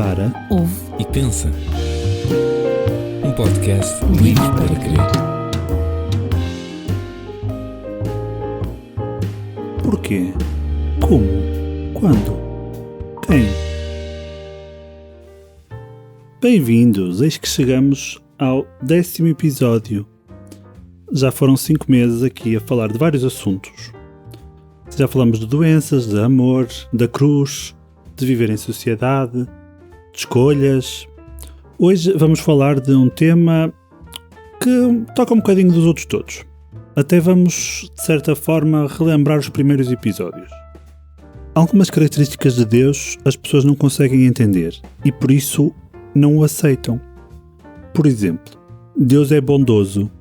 Para, ouve e pensa. Um podcast livre para crer. porquê, como, quando, quem. Bem-vindos, eis que chegamos ao 10º episódio. Já foram 5 meses aqui a falar de vários assuntos. Já falamos de doenças, de amor, da cruz, de viver em sociedade, de escolhas. Hoje vamos falar de um tema que toca um bocadinho dos outros todos. Até vamos, de certa forma, relembrar os primeiros episódios. Algumas características de Deus as pessoas não conseguem entender e por isso não o aceitam. Por exemplo, Deus é bondoso,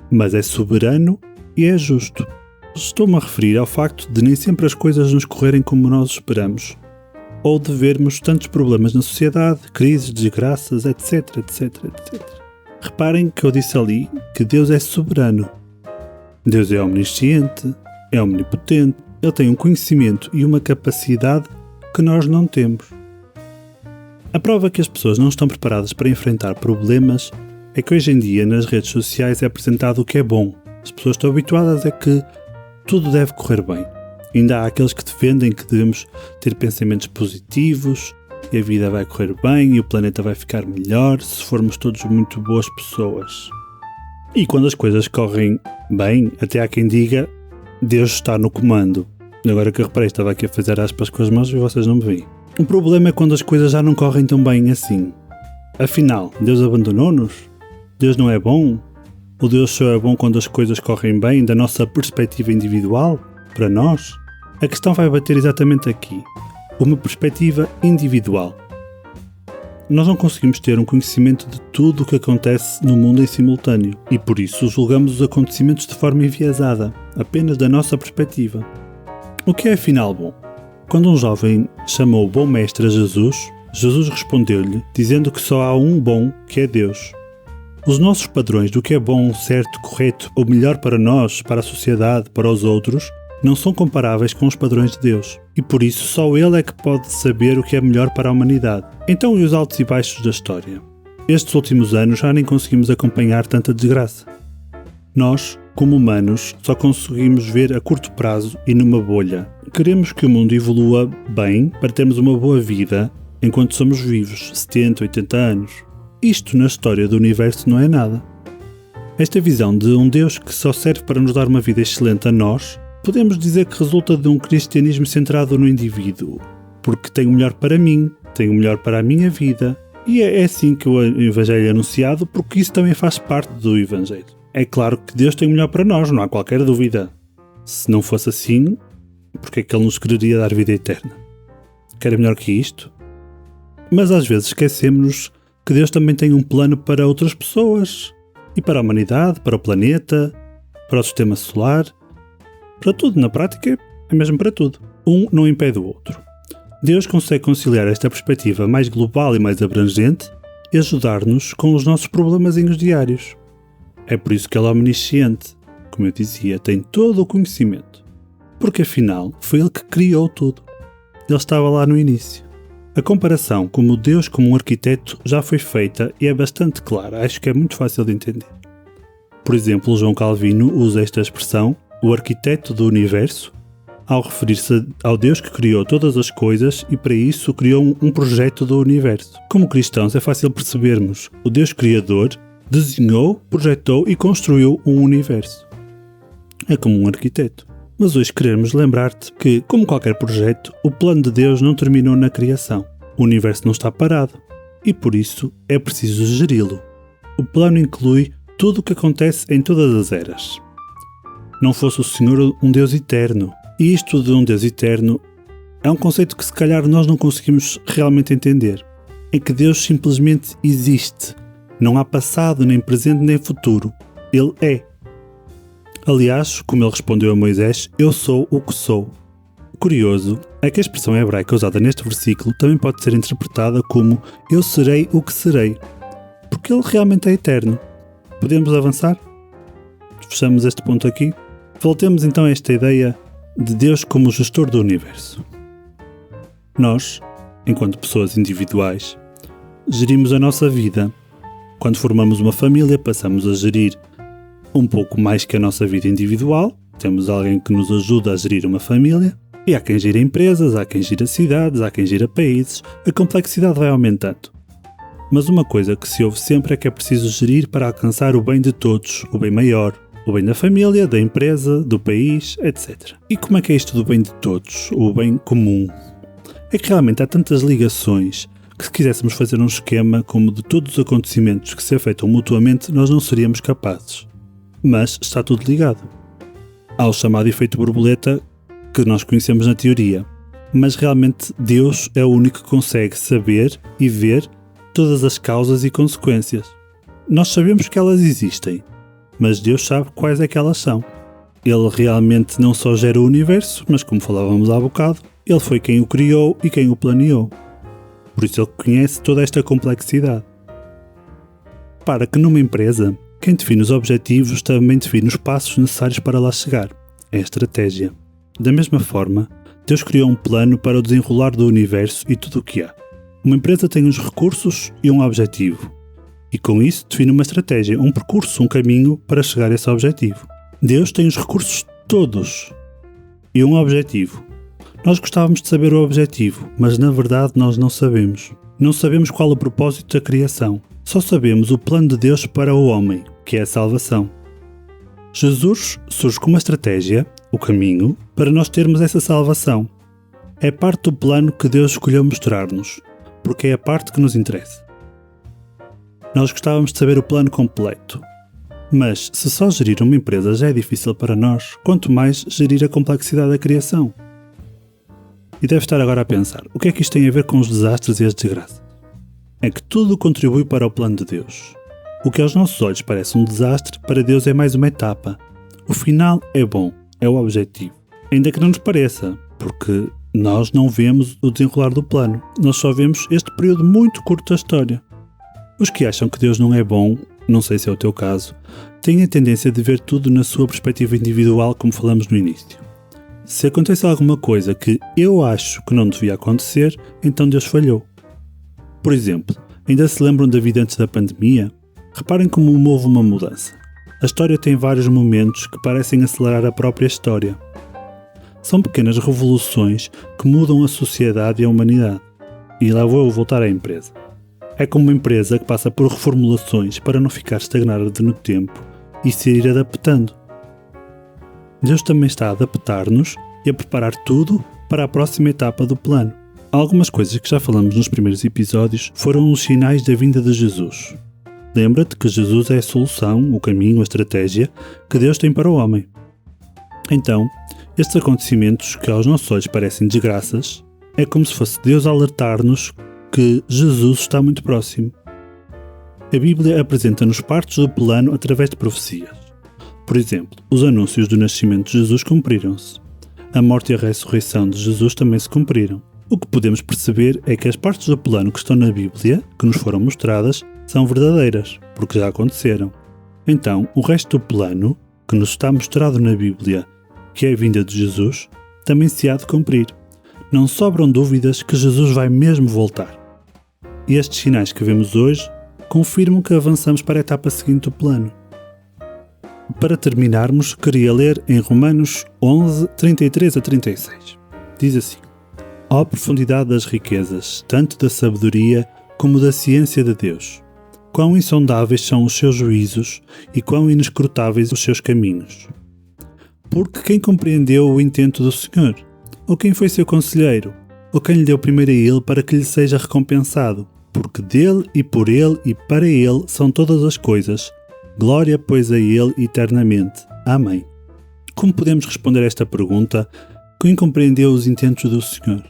mas é soberano e é justo. Estou-me a referir ao facto de nem sempre as coisas nos correrem como nós esperamos, ou de vermos tantos problemas na sociedade, crises, desgraças, etc, etc, etc. Reparem que eu disse ali que Deus é soberano. Deus é omnisciente, é omnipotente, Ele tem um conhecimento e uma capacidade que nós não temos. A prova que as pessoas não estão preparadas para enfrentar problemas é que hoje em dia nas redes sociais é apresentado o que é bom. As pessoas estão habituadas a que tudo deve correr bem. Ainda há aqueles que defendem que devemos ter pensamentos positivos e a vida vai correr bem e o planeta vai ficar melhor se formos todos muito boas pessoas. E quando as coisas correm bem, até há quem diga Deus está no comando. Agora que eu reparei, estava aqui a fazer aspas com as mãos e vocês não me veem. O problema é quando as coisas já não correm tão bem assim. Afinal, Deus abandonou-nos? Deus não é bom? Ou Deus só é bom quando as coisas correm bem da nossa perspectiva individual? Para nós? A questão vai bater exatamente aqui. Uma perspectiva individual. Nós não conseguimos ter um conhecimento de tudo o que acontece no mundo em simultâneo e por isso julgamos os acontecimentos de forma enviesada, apenas da nossa perspectiva. O que é afinal bom? Quando um jovem chamou o bom mestre a Jesus, Jesus respondeu-lhe dizendo que só há um bom, que é Deus. Os nossos padrões do que é bom, certo, correto ou melhor para nós, para a sociedade, para os outros, não são comparáveis com os padrões de Deus. E por isso só Ele é que pode saber o que é melhor para a humanidade. Então e os altos e baixos da história? Estes últimos anos já nem conseguimos acompanhar tanta desgraça. Nós, como humanos, só conseguimos ver a curto prazo e numa bolha. Queremos que o mundo evolua bem para termos uma boa vida enquanto somos vivos, 70, 80 anos. Isto na história do universo não é nada. Esta visão de um Deus que só serve para nos dar uma vida excelente a nós, podemos dizer que resulta de um cristianismo centrado no indivíduo, porque tem o melhor para mim, tem o melhor para a minha vida, e é assim que o Evangelho é anunciado, porque isso também faz parte do Evangelho. É claro que Deus tem o melhor para nós, não há qualquer dúvida. Se não fosse assim, porque é que Ele nos quereria dar vida eterna? Quer melhor que isto? Mas às vezes esquecemos que Deus também tem um plano para outras pessoas, e para a humanidade, para o planeta, para o sistema solar, para tudo, na prática é mesmo para tudo. Um não impede o outro. Deus consegue conciliar esta perspectiva mais global e mais abrangente e ajudar-nos com os nossos problemazinhos diários. É por isso que Ele é omnisciente, como eu dizia, tem todo o conhecimento. Porque afinal, foi Ele que criou tudo. Ele estava lá no início. A comparação como Deus como um arquiteto já foi feita e é bastante clara, acho que é muito fácil de entender. Por exemplo, João Calvino usa esta expressão, o arquiteto do universo, ao referir-se ao Deus que criou todas as coisas e para isso criou um projeto do universo. Como cristãos é fácil percebermos, o Deus Criador desenhou, projetou e construiu um universo. É como um arquiteto. Mas hoje queremos lembrar-te que, como qualquer projeto, o plano de Deus não terminou na criação. O universo não está parado e por isso é preciso geri-lo. O plano inclui tudo o que acontece em todas as eras. Não fosse o Senhor um Deus eterno. E isto de um Deus eterno é um conceito que se calhar nós não conseguimos realmente entender. É que Deus simplesmente existe. Não há passado, nem presente, nem futuro. Ele é. Aliás, como ele respondeu a Moisés, eu sou o que sou. O curioso é que a expressão hebraica usada neste versículo também pode ser interpretada como eu serei o que serei. Porque ele realmente é eterno. Podemos avançar? Fechamos este ponto aqui. Voltemos então a esta ideia de Deus como gestor do universo. Nós, enquanto pessoas individuais, gerimos a nossa vida. Quando formamos uma família, passamos a gerir um pouco mais que a nossa vida individual. Temos alguém que nos ajuda a gerir uma família. E há quem gira empresas, há quem gira cidades, há quem gira países. A complexidade vai aumentando. Mas uma coisa que se ouve sempre é que é preciso gerir para alcançar o bem de todos, o bem maior, o bem da família, da empresa, do país, etc. E como é que é isto do bem de todos, o bem comum? É que realmente há tantas ligações que se quiséssemos fazer um esquema como de todos os acontecimentos que se afetam mutuamente, nós não seríamos capazes. Mas está tudo ligado. Há o chamado efeito borboleta que nós conhecemos na teoria, mas realmente Deus é o único que consegue saber e ver todas as causas e consequências. Nós sabemos que elas existem, mas Deus sabe quais é que elas são. Ele realmente não só gera o universo, mas como falávamos há bocado, Ele foi quem o criou e quem o planeou. Por isso Ele conhece toda esta complexidade. Para que numa empresa, quem define os objetivos também define os passos necessários para lá chegar. É a estratégia. Da mesma forma, Deus criou um plano para o desenrolar do universo e tudo o que há. Uma empresa tem uns recursos e um objetivo. E com isso define uma estratégia, um percurso, um caminho para chegar a esse objetivo. Deus tem os recursos todos e um objetivo. Nós gostávamos de saber o objetivo, mas na verdade nós não sabemos. Não sabemos qual o propósito da criação. Só sabemos o plano de Deus para o homem, que é a salvação. Jesus surge com uma estratégia, o caminho, para nós termos essa salvação. É parte do plano que Deus escolheu mostrar-nos, porque é a parte que nos interessa. Nós gostávamos de saber o plano completo. Mas, se só gerir uma empresa já é difícil para nós, quanto mais gerir a complexidade da criação. E deve estar agora a pensar, o que é que isto tem a ver com os desastres e as desgraças? É que tudo contribui para o plano de Deus. O que aos nossos olhos parece um desastre, para Deus é mais uma etapa. O final é bom, é o objetivo. Ainda que não nos pareça, porque nós não vemos o desenrolar do plano. Nós só vemos este período muito curto da história. Os que acham que Deus não é bom, não sei se é o teu caso, têm a tendência de ver tudo na sua perspectiva individual, como falamos no início. Se acontece alguma coisa que eu acho que não devia acontecer, então Deus falhou. Por exemplo, ainda se lembram da vida antes da pandemia? Reparem como houve uma mudança. A história tem vários momentos que parecem acelerar a própria história. São pequenas revoluções que mudam a sociedade e a humanidade. E lá vou eu voltar à empresa. É como uma empresa que passa por reformulações para não ficar estagnada no tempo e se ir adaptando. Deus também está a adaptar-nos e a preparar tudo para a próxima etapa do plano. Algumas coisas que já falamos nos primeiros episódios foram os sinais da vinda de Jesus. Lembra-te que Jesus é a solução, o caminho, a estratégia que Deus tem para o homem. Então, estes acontecimentos que aos nossos olhos parecem desgraças, é como se fosse Deus alertar-nos que Jesus está muito próximo. A Bíblia apresenta-nos partes do plano através de profecias. Por exemplo, os anúncios do nascimento de Jesus cumpriram-se. A morte e a ressurreição de Jesus também se cumpriram. O que podemos perceber é que as partes do plano que estão na Bíblia, que nos foram mostradas, são verdadeiras, porque já aconteceram. Então, o resto do plano, que nos está mostrado na Bíblia, que é a vinda de Jesus, também se há de cumprir. Não sobram dúvidas que Jesus vai mesmo voltar. E estes sinais que vemos hoje confirmam que avançamos para a etapa seguinte do plano. Para terminarmos, queria ler em Romanos 11, 33 a 36. Diz assim: Ó profundidade das riquezas, tanto da sabedoria como da ciência de Deus! Quão insondáveis são os seus juízos e quão inescrutáveis os seus caminhos! Porque quem compreendeu o intento do Senhor? Ou quem foi seu conselheiro? Ou quem lhe deu primeiro a ele para que lhe seja recompensado? Porque dele e por ele e para ele são todas as coisas. Glória, pois, a ele eternamente. Amém. Como podemos responder a esta pergunta? Quem compreendeu os intentos do Senhor?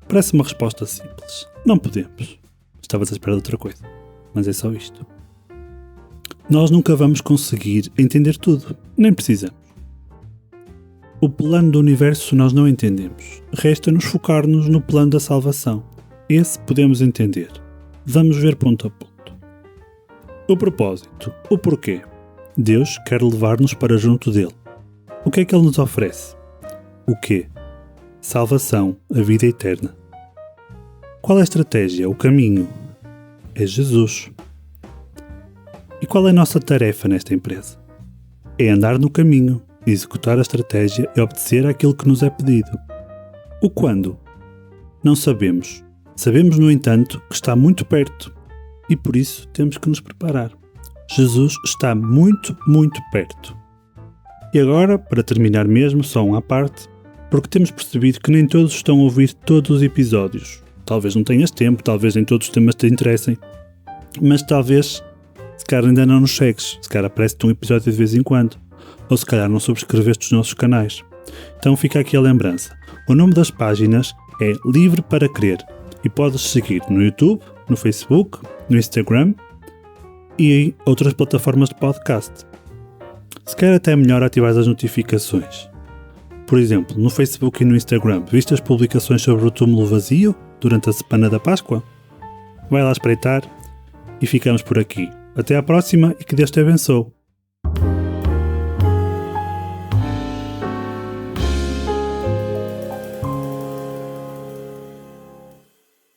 Parece uma resposta simples. Não podemos. Estavas à espera de outra coisa. Mas é só isto. Nós nunca vamos conseguir entender tudo. Nem precisamos. O plano do universo nós não entendemos. Resta-nos focar-nos no plano da salvação. Esse podemos entender. Vamos ver ponto a ponto. O propósito. O porquê. Deus quer levar-nos para junto dele. O que é que ele nos oferece? O quê? Salvação, a vida eterna. Qual é a estratégia, o caminho? é Jesus. E qual é a nossa tarefa nesta empresa? É andar no caminho, executar a estratégia e obedecer àquilo que nos é pedido. O quando? Não sabemos. Sabemos, no entanto, que está muito perto e por isso temos que nos preparar. Jesus está muito, muito perto. E agora, para terminar mesmo, só um à parte, porque temos percebido que nem todos estão a ouvir todos os episódios. Talvez não tenhas tempo, talvez nem todos os temas te interessem, mas talvez, se calhar ainda não nos segues, se calhar aparece-te um episódio de vez em quando, ou se calhar não subscreveste os nossos canais. Então fica aqui a lembrança. O nome das páginas é Livre para Crer e podes seguir no YouTube, no Facebook, no Instagram e em outras plataformas de podcast. Se calhar até é melhor ativar as notificações. Por exemplo, no Facebook e no Instagram, viste as publicações sobre o túmulo vazio durante a semana da Páscoa? Vai lá espreitar e ficamos por aqui. Até à próxima e que Deus te abençoe.